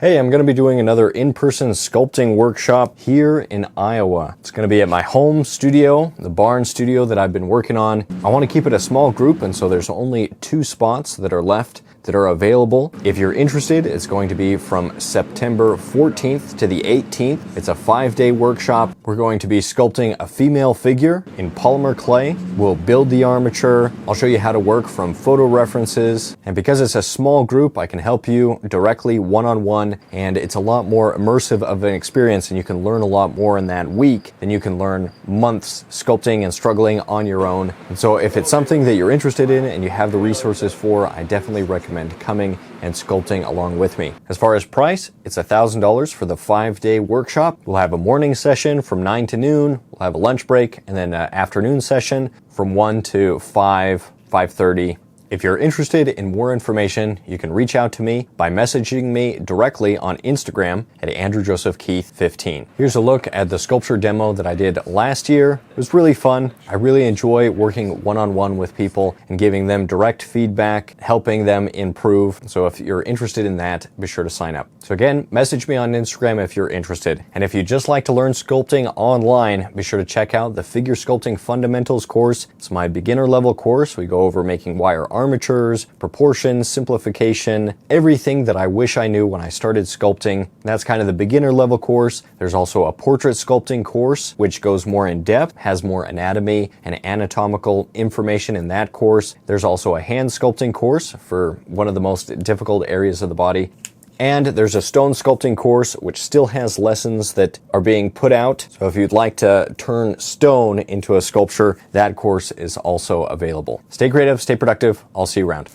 Hey, I'm going to be doing another in-person sculpting workshop here in Iowa. It's going to be at my home studio, the barn studio that I've been working on. I want to keep it a small group, and so there's only 2 spots that are left that are available. If you're interested, it's going to be from September 14th to the 18th. It's a 5-day workshop. We're going to be sculpting a female figure in polymer clay. We'll build the armature. I'll show you how to work from photo references. And because it's a small group, I can help you directly one-on-one, and it's a lot more immersive of an experience, and you can learn a lot more in that week than you can learn months sculpting and struggling on your own. And so if it's something that you're interested in and you have the resources for, I definitely recommend coming and sculpting along with me. As far as price, it's $1,000 for the 5-day workshop. We'll have a morning session from 9 to noon. We'll have a lunch break, and then an afternoon session from 1 to 5:30. If you're interested in more information, you can reach out to me by messaging me directly on Instagram at AndrewJosephKeith15. Here's a look at the sculpture demo that I did last year. It was really fun. I really enjoy working one-on-one with people and giving them direct feedback, helping them improve. So if you're interested in that, be sure to sign up. So again, message me on Instagram if you're interested. And if you just like to learn sculpting online, be sure to check out the Figure Sculpting Fundamentals course. It's my beginner level course. We go over making wire armatures, proportions, simplification, everything that I wish I knew when I started sculpting. That's kind of the beginner level course. There's also a portrait sculpting course, which goes more in depth, has more anatomy and anatomical information in that course. There's also a hand sculpting course for one of the most difficult areas of the body. And there's a stone sculpting course, which still has lessons that are being put out. So if you'd like to turn stone into a sculpture, that course is also available. Stay creative, stay productive. I'll see you around.